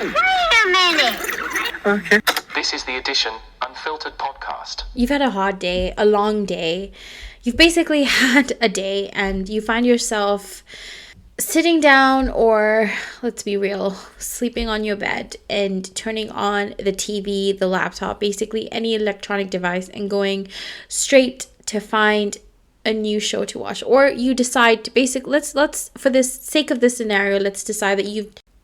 a minute. Okay. This is the Edition Unfiltered podcast. You've had a hard day, a long day. You've basically had a day and you find yourself sitting down or, let's be real, sleeping on your bed and turning on the TV, the laptop, basically any electronic device and going straight to find a new show to watch. Or you decide to let's for the sake of this scenario, let's decide that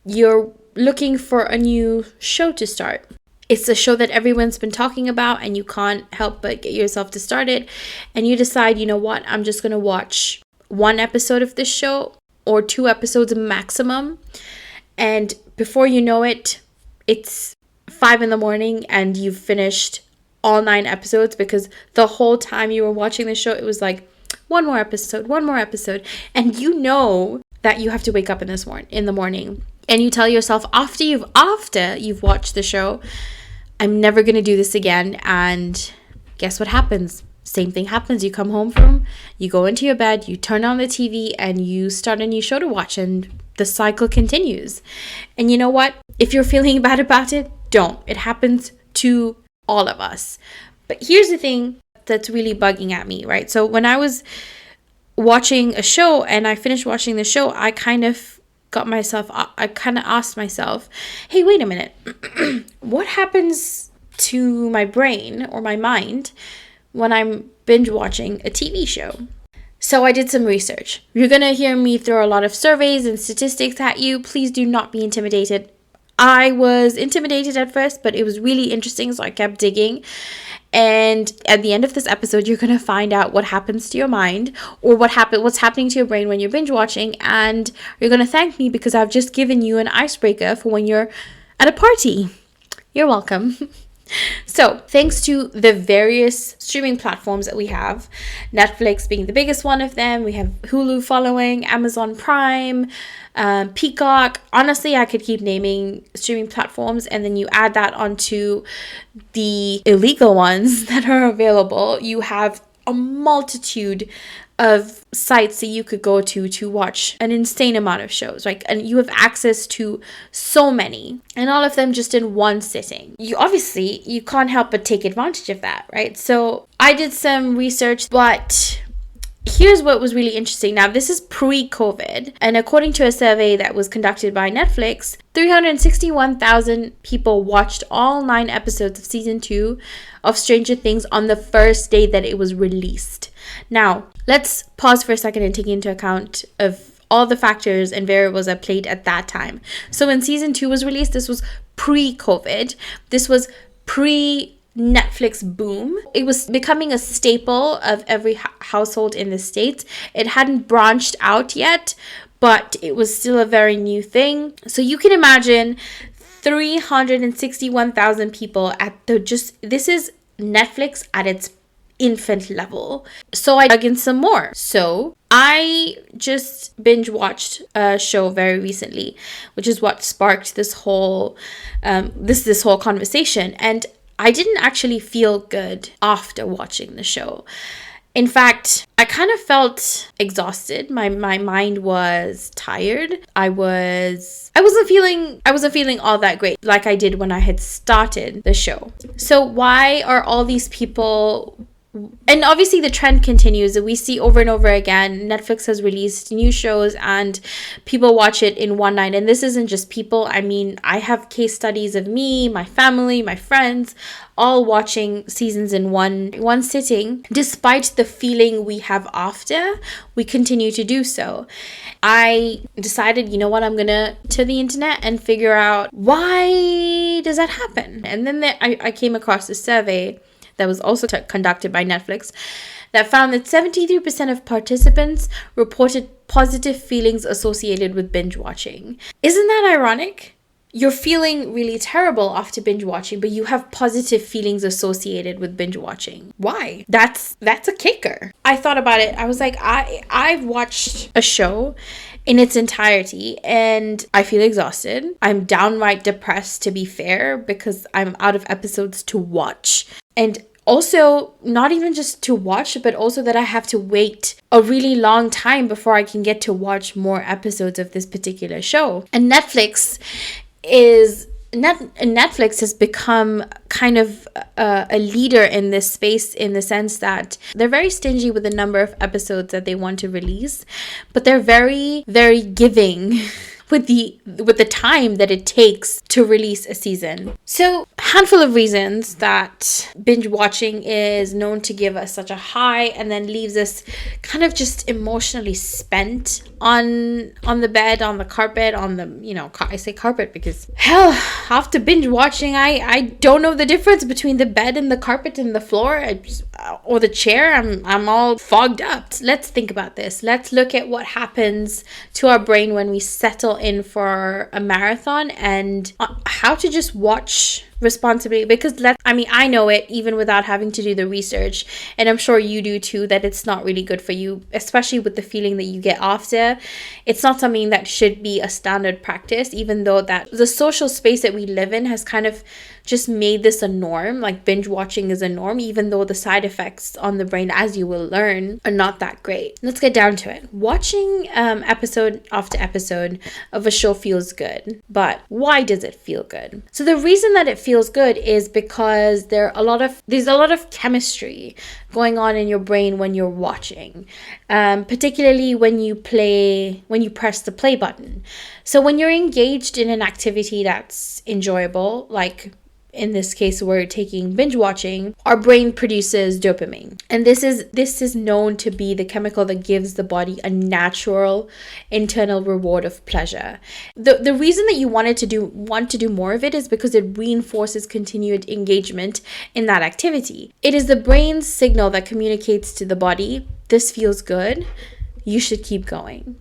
you're looking for a new show to start. It's a show that everyone's been talking about and you can't help but get yourself to start it. And you decide, you know what, I'm just going to watch one episode of this show or 2 episodes maximum. And before you know it, it's 5 a.m. and you've finished all 9 episodes because the whole time you were watching the show, it was like, one more episode. And you know that you have to wake up in the morning. And you tell yourself after you've watched the show, I'm never going to do this again. And guess what happens? Same thing happens. You come home you go into your bed, you turn on the TV and you start a new show to watch and the cycle continues. And you know what? If you're feeling bad about it, don't. It happens to all of us. But here's the thing that's really bugging at me, right? So when I was watching a show and I finished watching the show, I kind of asked myself, hey, wait a minute. What happens to my brain or my mind when I'm binge watching a TV show? So I did some research. You're going to hear me throw a lot of surveys and statistics at you. Please do not be intimidated. I was intimidated at first, but it was really interesting, so I kept digging. And at the end of this episode, you're going to find out what happens to your mind or what's happening to your brain when you're binge watching. And you're going to thank me because I've just given you an icebreaker for when you're at a party. You're welcome. So thanks to the various streaming platforms that we have, Netflix being the biggest one of them, we have Hulu following, Amazon Prime, Peacock. Honestly, I could keep naming streaming platforms, and then you add that onto the illegal ones that are available. You have a multitude of sites that you could go to watch an insane amount of shows, right? And you have access to so many, and all of them just in one sitting. You can't help but take advantage of that, right? So I did some research, but here's what was really interesting. Now, this is pre-COVID, and according to a survey that was conducted by Netflix, 361,000 people watched all 9 episodes of season 2 of Stranger Things on the first day that it was released. Now, let's pause for a second and take into account of all the factors and variables that played at that time. So when season 2 was released, this was pre-COVID. This was pre-Netflix boom. It was becoming a staple of every household in the States. It hadn't branched out yet, but it was still a very new thing. So you can imagine 361,000 people this is Netflix at its infant level. So I dug in some more. So I just binge watched a show very recently, which is what sparked this whole conversation. And I didn't actually feel good after watching the show. In fact, I kind of felt exhausted. My mind was tired. I wasn't feeling all that great like I did when I had started the show. So why are all these people? And obviously the trend continues that we see over and over again. Netflix has released new shows and people watch it in one night. And this isn't just people. I mean, I have case studies of me, my family, my friends, all watching seasons in one sitting. Despite the feeling we have after, we continue to do so. I decided, you know what, I'm going to the internet and figure out why does that happen. And then I came across a survey that was also conducted by Netflix that found that 73% of participants reported positive feelings associated with binge watching. Isn't that ironic? You're feeling really terrible after binge watching, but you have positive feelings associated with binge watching. Why? That's a kicker. I thought about it. I was like, I've watched a show in its entirety and I feel exhausted. I'm downright depressed, to be fair, because I'm out of episodes to watch. And also, not even just to watch, but also that I have to wait a really long time before I can get to watch more episodes of this particular show. And Netflix Netflix has become kind of a leader in this space, in the sense that they're very stingy with the number of episodes that they want to release, but they're very, very giving with the time that it takes to release a season. So, a handful of reasons that binge watching is known to give us such a high and then leaves us kind of just emotionally spent on the bed, on the carpet, on the, I say carpet because hell, after binge watching, I don't know the difference between the bed and the carpet and the floor or the chair. I'm all fogged up. Let's think about this. Let's look at what happens to our brain when we settle in for a marathon, and how to just watch responsibly, because I know it even without having to do the research, and I'm sure you do too, that it's not really good for you, especially with the feeling that you get after. It's not something that should be a standard practice, even though that the social space that we live in has kind of just made this a norm. Like, binge watching is a norm, even though the side effects on the brain, as you will learn, are not that great. Let's get down to it. Watching episode after episode of a show feels good, but why does it feel good? So the reason that it feels good is because there's a lot of chemistry going on in your brain when you're watching, particularly when you press the play button. So when you're engaged in an activity that's enjoyable, like in this case we're taking binge watching, our brain produces dopamine, and this is known to be the chemical that gives the body a natural internal reward of pleasure. The reason that you want to do more of it is because it reinforces continued engagement in that activity. It is the brain's signal that communicates to the body, this feels good, you should keep going.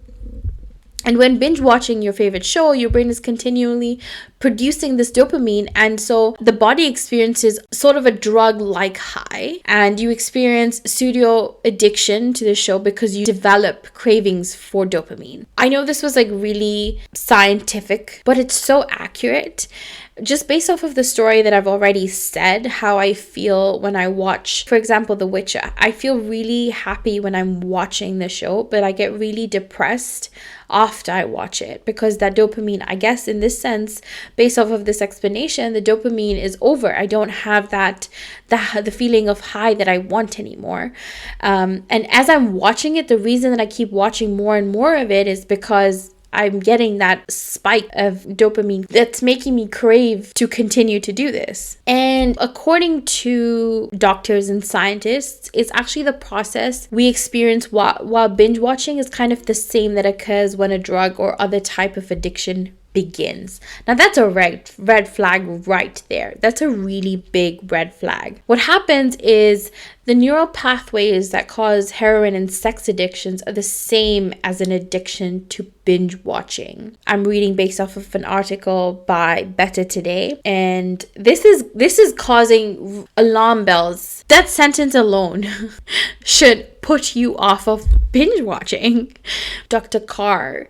And when binge watching your favorite show, your brain is continually producing this dopamine, and so the body experiences sort of a drug-like high, and you experience pseudo addiction to the show because you develop cravings for dopamine. I know this was really scientific, but it's so accurate. Just based off of the story that I've already said, how I feel when I watch, for example, The Witcher. I feel really happy when I'm watching the show, but I get really depressed after I watch it, because that dopamine, I guess in this sense, based off of this explanation, the dopamine is over. I don't have the feeling of high that I want anymore. And as I'm watching it, the reason that I keep watching more and more of it is because I'm getting that spike of dopamine that's making me crave to continue to do this. And according to doctors and scientists, it's actually the process we experience while binge watching is kind of the same that occurs when a drug or other type of addiction begins. Now that's a red flag right there. That's a really big red flag. What happens is the neural pathways that cause heroin and sex addictions are the same as an addiction to binge watching. I'm reading based off of an article by Better Today, and this is causing alarm bells. That sentence alone should put you off of binge watching. Dr. Carr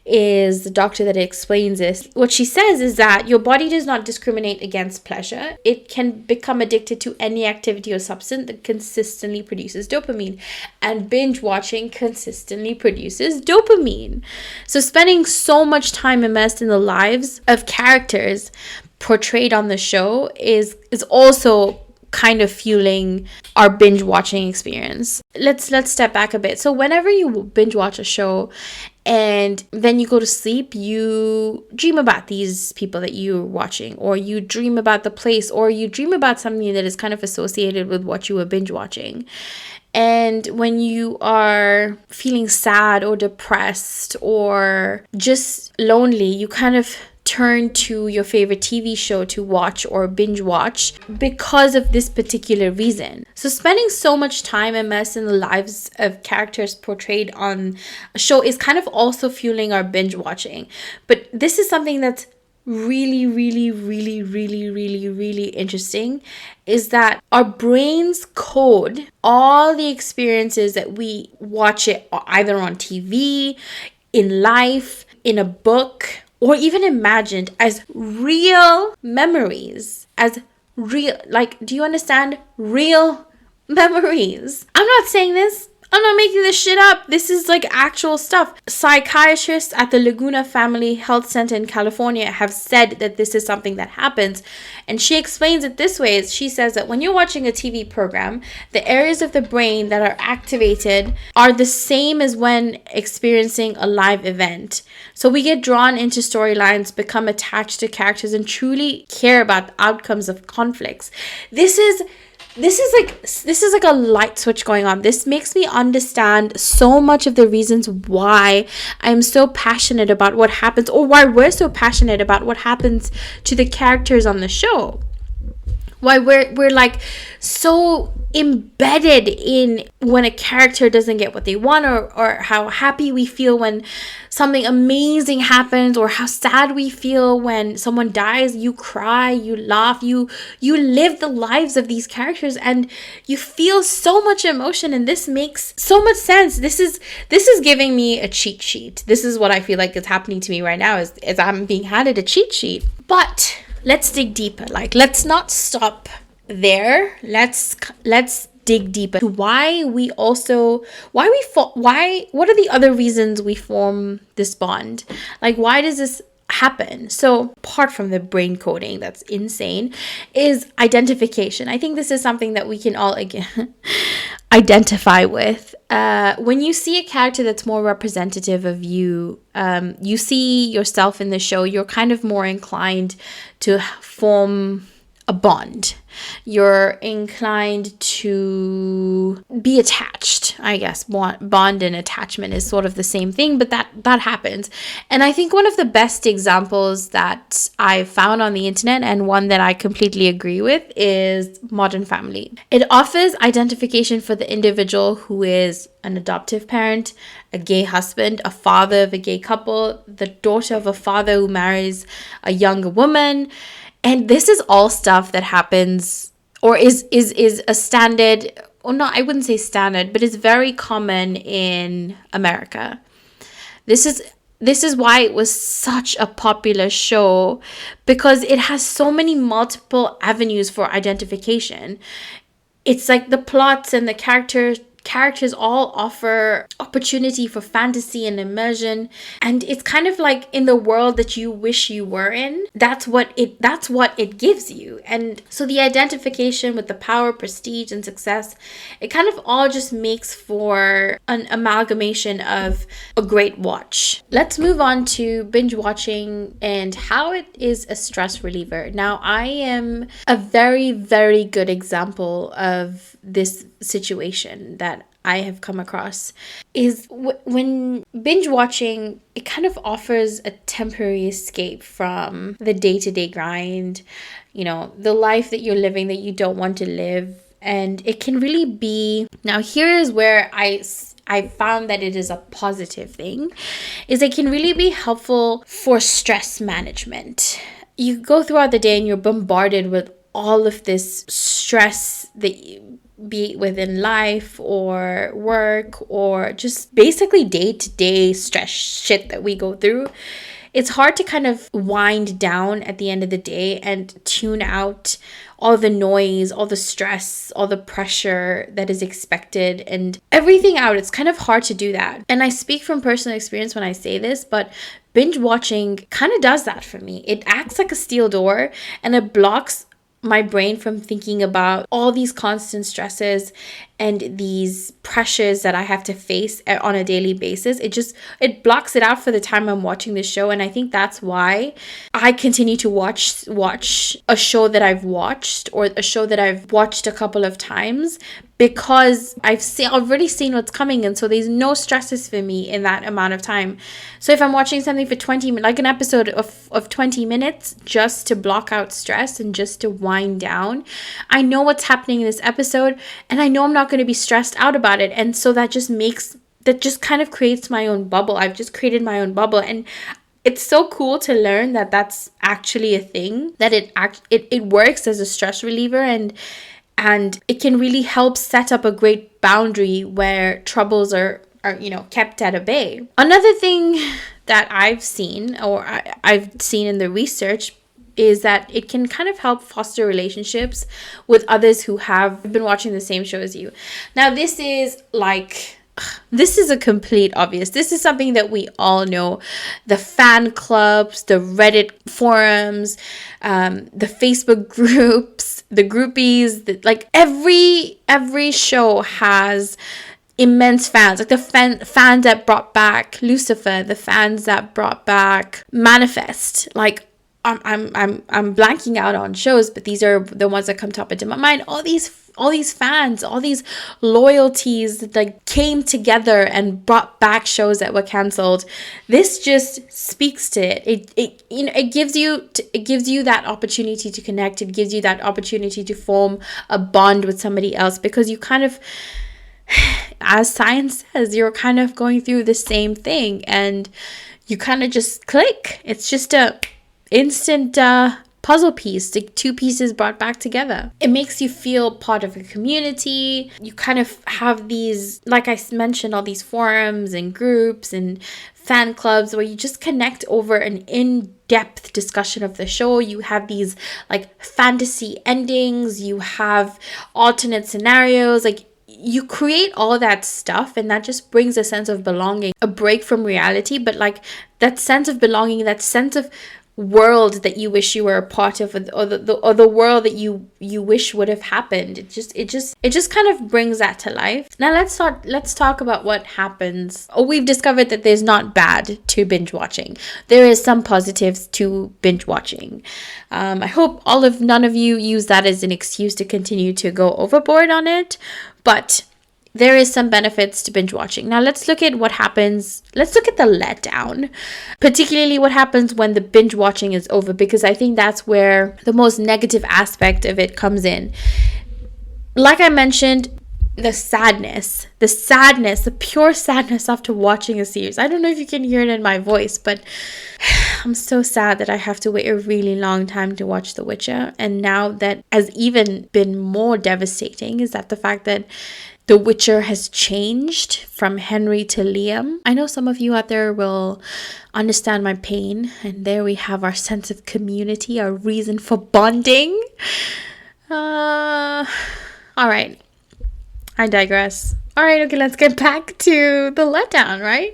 is the doctor that explains this. What she says is that your body does not discriminate against pleasure. It can become addicted to any activity or substance that consistently produces dopamine, and binge watching consistently produces dopamine. So spending so much time immersed in the lives of characters portrayed on the show is also kind of fueling our binge watching experience. Let's step back a bit. So whenever you binge watch a show and then you go to sleep, you dream about these people that you're watching, or you dream about the place, or you dream about something that is kind of associated with what you were binge watching. And when you are feeling sad or depressed or just lonely, you kind of turn to your favorite TV show to watch or binge watch because of this particular reason. So spending so much time immersed in the lives of characters portrayed on a show is kind of also fueling our binge watching. But this is something that's really, really, really, really, really, really interesting, is that our brains code all the experiences that we watch it either on TV, in life, in a book, or even imagined as real memories, do you understand? Real memories. I'm not saying this I'm not making this shit up. This is like actual stuff. Psychiatrists at the Laguna Family Health Center in California have said that this is something that happens. And she explains it this way. She says that when you're watching a TV program, the areas of the brain that are activated are the same as when experiencing a live event. So we get drawn into storylines, become attached to characters, and truly care about the outcomes of conflicts. This is like a light switch going on. This makes me understand so much of the reasons why I'm so passionate about what happens, or why we're so passionate about what happens to the characters on the show. Why we're like so embedded in when a character doesn't get what they want, or how happy we feel when something amazing happens, or how sad we feel when someone dies. You cry, you laugh, you live the lives of these characters, and you feel so much emotion, and this makes so much sense. This is giving me a cheat sheet. This is what I feel like is happening to me right now, is I'm being handed a cheat sheet. But let's dig deeper. Like, let's not stop there. Let's dig deeper to what are the other reasons we form this bond? Like, why does this happen? So apart from the brain coding that's insane, is identification. I think this is something that we can all again identify with. When you see a character that's more representative of you, you see yourself in the show, you're kind of more inclined to form a bond. You're inclined to be attached, I guess. Bond and attachment is sort of the same thing, but that happens. And I think one of the best examples that I've found on the internet, and one that I completely agree with, is Modern Family. It offers identification for the individual who is an adoptive parent, a gay husband, a father of a gay couple, the daughter of a father who marries a younger woman. And this is all stuff that happens, or is a standard, or not, I wouldn't say standard, but it's very common in America. This is why it was such a popular show, because it has so many multiple avenues for identification. It's like the plots and the characters all offer opportunity for fantasy and immersion, and it's kind of like in the world that you wish you were in. That's what it gives you. And so the identification with the power, prestige, and success, it kind of all just makes for an amalgamation of a great watch. Let's move on to binge watching and how it is a stress reliever. Now, I am a very, very good example of this situation that I have come across. Is when binge watching, it kind of offers a temporary escape from the day-to-day grind, the life that you're living that you don't want to live. And it can really be, now here is where I found that it is a positive thing, is it can really be helpful for stress management. You go throughout the day and you're bombarded with all of this stress, that be it within life or work or just basically day-to-day stress shit that we go through. It's hard to kind of wind down at the end of the day and tune out all the noise, all the stress, all the pressure that is expected, and everything out. It's kind of hard to do that. And I speak from personal experience when I say this, but binge watching kind of does that for me. It acts like a steel door, and it blocks my brain from thinking about all these constant stresses and these pressures that I have to face on a daily basis. It blocks it out for the time I'm watching this show. And I think that's why I continue to watch a show that I've watched, or a show that I've watched a couple of times, because I've already seen what's coming, and so there's no stresses for me in that amount of time. So if I'm watching something for 20 minutes, like an episode of 20 minutes, just to block out stress and just to wind down, I know what's happening in this episode, and I know I'm not going to be stressed out about it. And so that just kind of creates my own bubble. I've just created my own bubble, and it's so cool to learn that that's actually a thing, that it works as a stress reliever, and it can really help set up a great boundary where troubles are kept at a bay. Another thing that I've seen, or I've seen in the research, is that it can kind of help foster relationships with others who have been watching the same show as you. Now, this is like this is a complete obvious. This is something that we all know. The fan clubs, the Reddit forums, the Facebook groups, the groupies, like every show has immense fans, like the fans that brought back Lucifer, the fans that brought back Manifest. Like I'm blanking out on shows, but these are the ones that come top into my mind. All these fans, all these loyalties that like came together and brought back shows that were cancelled. This just speaks to it. It gives you that opportunity to connect. It gives you that opportunity to form a bond with somebody else, because you kind of, as science says, you're kind of going through the same thing and you kind of just click. It's just a instant puzzle piece, the two pieces brought back together. It makes you feel part of a community. You kind of have these, like I mentioned, all these forums and groups and fan clubs where you just connect over an in-depth discussion of the show. You have these like fantasy endings, you have alternate scenarios, like you create all that stuff, and that just brings a sense of belonging, a break from reality, but like that sense of belonging, that sense of world that you wish you were a part of, or the world that you wish would have happened. It just kind of brings that to life. Now let's talk about what happens. We've discovered that there's not bad to binge watching. There is some positives to binge watching. I hope none of you use that as an excuse to continue to go overboard on it, but there is some benefits to binge watching. Now let's look at what happens. Let's look at the letdown, particularly what happens when the binge watching is over, because I think that's where the most negative aspect of it comes in. Like I mentioned, the pure sadness after watching a series. I don't know if you can hear it in my voice, but I'm so sad that I have to wait a really long time to watch The Witcher. And now that has even been more devastating is that the fact that The Witcher has changed from Henry to Liam. I know some of you out there will understand my pain, and there we have our sense of community, our reason for bonding. All right, I digress. All right, okay, let's get back to the letdown, right?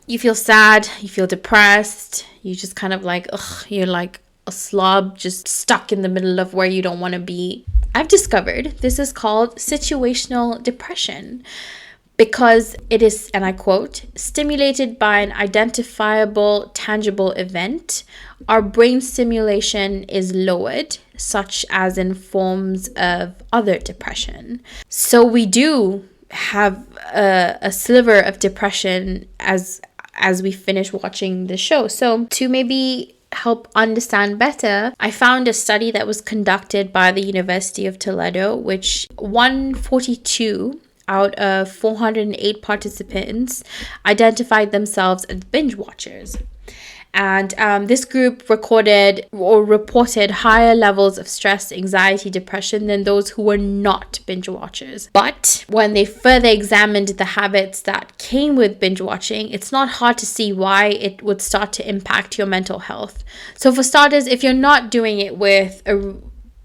You feel sad, you feel depressed, you just kind of like, you're like a slob just stuck in the middle of where you don't want to be. I've discovered this is called situational depression because it is, and I quote, stimulated by an identifiable, tangible event. Our brain stimulation is lowered, such as in forms of other depression. So we do have a sliver of depression as we finish watching the show. So to maybe help understand better, I found a study that was conducted by the University of Toledo, which 142 out of 408 participants identified themselves as binge watchers. And this group recorded or reported higher levels of stress, anxiety, depression than those who were not binge watchers. But when they further examined the habits that came with binge watching, it's not hard to see why it would start to impact your mental health. So for starters, if you're not doing it with a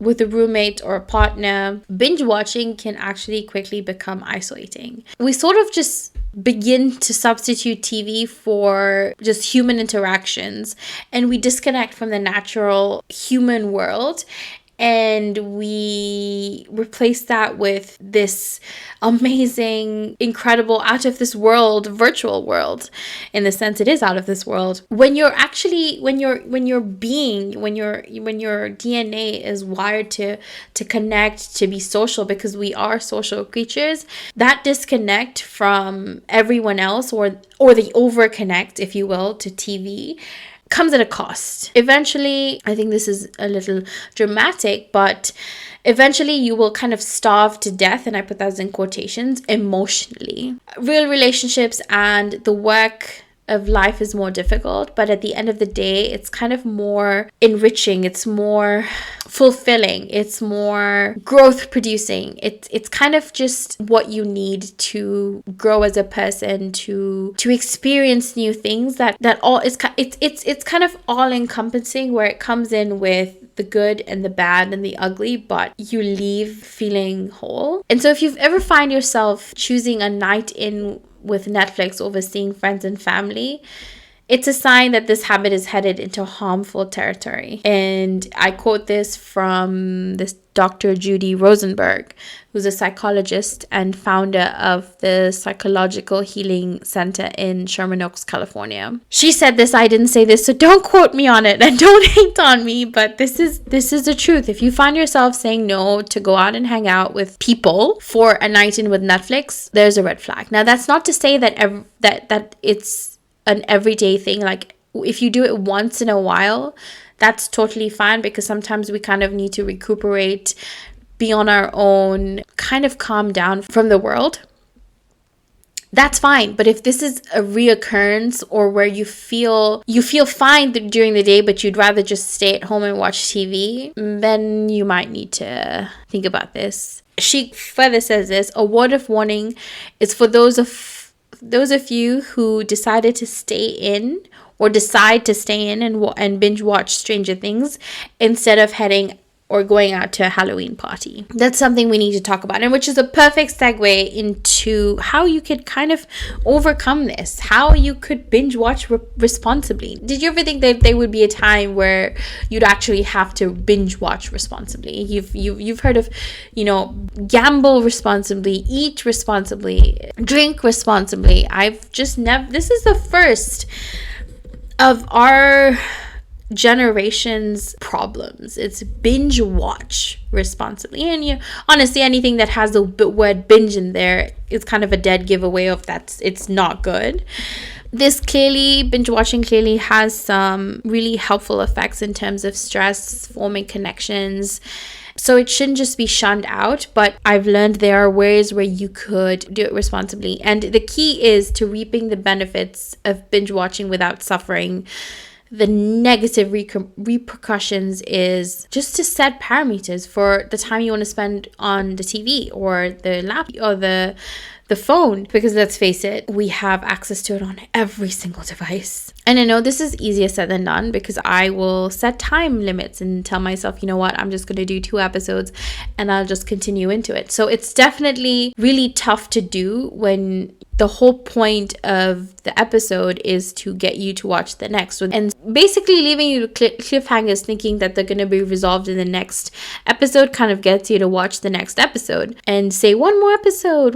roommate or a partner, binge watching can actually quickly become isolating. We sort of just begin to substitute TV for just human interactions, and we disconnect from the natural human world, and we replace that with this amazing, incredible, out of this world virtual world. In the sense, it is out of this world. When your DNA is wired to connect, to be social, because we are social creatures, that disconnect from everyone else, or the overconnect, if you will, to TV, comes at a cost. Eventually, I think this is a little dramatic, but eventually you will kind of starve to death, and I put that in quotations, emotionally. Real relationships and the work of life is more difficult, but at the end of the day, it's kind of more enriching, it's more fulfilling, it's more growth producing. It's kind of just what you need to grow as a person, to experience new things. That all is it's kind of all encompassing, where it comes in with the good and the bad and the ugly, but you leave feeling whole. And so if you've ever find yourself choosing a night in with Netflix over seeing friends and family, it's a sign that this habit is headed into harmful territory. And I quote this from this Dr. Judy Rosenberg, who's a psychologist and founder of the Psychological Healing Center in Sherman Oaks, California. She said this, I didn't say this, so don't quote me on it and don't hate on me, but this is the truth. If you find yourself saying no to go out and hang out with people for a night in with Netflix, there's a red flag. Now, that's not to say that that it's an everyday thing. Like, if you do it once in a while, that's totally fine, because sometimes we kind of need to recuperate, be on our own, kind of calm down from the world. That's fine. But if this is a reoccurrence, or where you feel fine during the day, but you'd rather just stay at home and watch TV, then you might need to think about this. She further says this: a word of warning is for those of you who decided to stay in, or decide to stay in and binge watch Stranger Things instead of heading or going out to a Halloween party. That's something we need to talk about, and which is a perfect segue into how you could kind of overcome this, how you could binge watch responsibly. Did you ever think that there would be a time where you'd actually have to binge watch responsibly? You've heard of, gamble responsibly, eat responsibly, drink responsibly. I've just never. This is the first of our generation's problems. It's binge watch responsibly. And honestly, anything that has the word binge in there is kind of a dead giveaway of it's not good. Binge watching clearly has some really helpful effects in terms of stress, forming connections. So it shouldn't just be shunned out, but I've learned there are ways where you could do it responsibly. And the key is to reaping the benefits of binge watching without suffering the negative repercussions is just to set parameters for the time you want to spend on the TV or the laptop or the phone, because let's face it, we have access to it on every single device. And I know this is easier said than done, because I will set time limits and tell myself, you know what, I'm just going to do 2 episodes and I'll just continue into it. So it's definitely really tough to do when the whole point of the episode is to get you to watch the next one, and basically leaving you cliffhangers thinking that they're going to be resolved in the next episode kind of gets you to watch the next episode and say one more episode.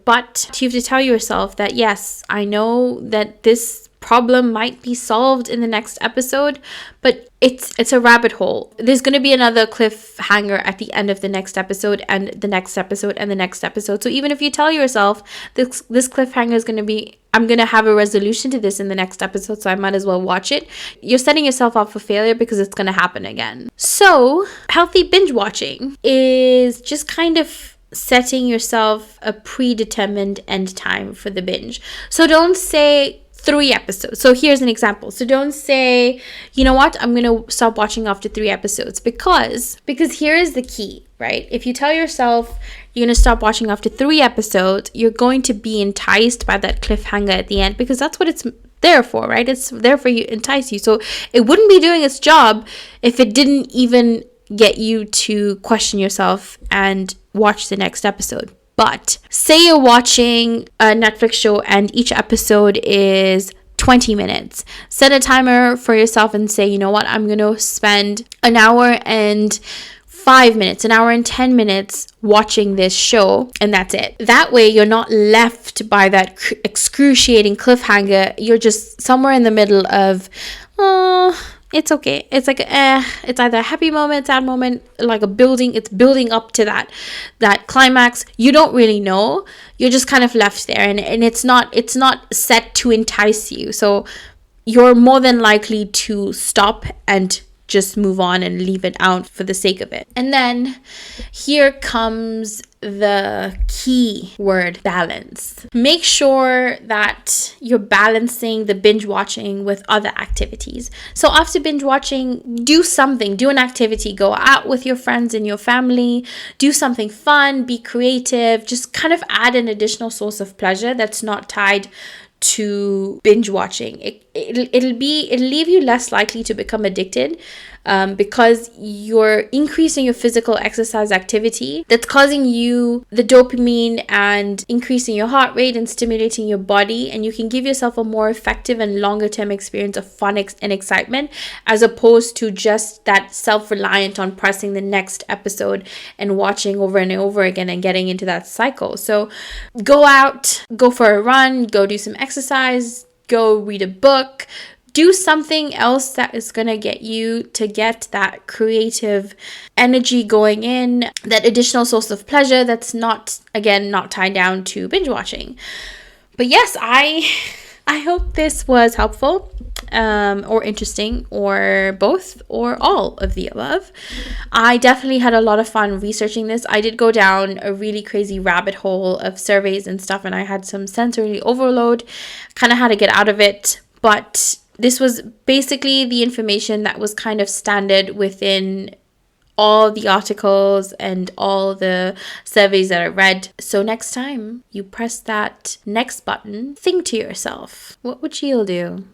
But you have to tell yourself that, yes, I know that this problem might be solved in the next episode, but it's a rabbit hole. There's going to be another cliffhanger at the end of the next episode, and the next episode, and the next episode. So even if you tell yourself this cliffhanger is going to be, I'm going to have a resolution to this in the next episode, so I might as well watch it, you're setting yourself up for failure, because it's going to happen again. So healthy binge watching is just kind of setting yourself a predetermined end time for the binge. So don't say 3 episodes. So here's an example. So don't say, you know what, I'm going to stop watching after 3 episodes, because here is the key, right? If you tell yourself you're going to stop watching after 3 episodes, you're going to be enticed by that cliffhanger at the end, because that's what it's there for, right? It's there for you, entice you. So it wouldn't be doing its job if it didn't even get you to question yourself and watch the next episode. But say you're watching a Netflix show and each episode is 20 minutes. Set a timer for yourself and say, you know what, I'm going to spend an hour and 5 minutes, an hour and 10 minutes watching this show, and that's it. That way you're not left by that excruciating cliffhanger. You're just somewhere in the middle of, it's okay. It's like it's either a happy moment, sad moment, like it's building up to that climax. You don't really know. You're just kind of left there, and it's not set to entice you. So you're more than likely to stop and just move on and leave it out for the sake of it. And then here comes the key word: balance. Make sure that you're balancing the binge watching with other activities. So after binge watching, do an activity, go out with your friends and your family, do something fun, be creative, just kind of add an additional source of pleasure that's not tied to binge watching. it'll leave you less likely to become addicted, because you're increasing your physical exercise activity that's causing you the dopamine and increasing your heart rate and stimulating your body, and you can give yourself a more effective and longer term experience of fun and excitement, as opposed to just that self-reliant on pressing the next episode and watching over and over again and getting into that cycle. So go out, go for a run, go do some exercise, go read a book, do something else that is going to get you to get that creative energy going in, that additional source of pleasure that's not tied down to binge watching. But yes, I hope this was helpful, or interesting, or both, or all of the above. I definitely had a lot of fun researching this. I did go down a really crazy rabbit hole of surveys and stuff, and I had some sensory overload, kind of had to get out of it. But this was basically the information that was kind of standard within all the articles and all the surveys that I read. So next time you press that next button, think to yourself, what would Sheila do?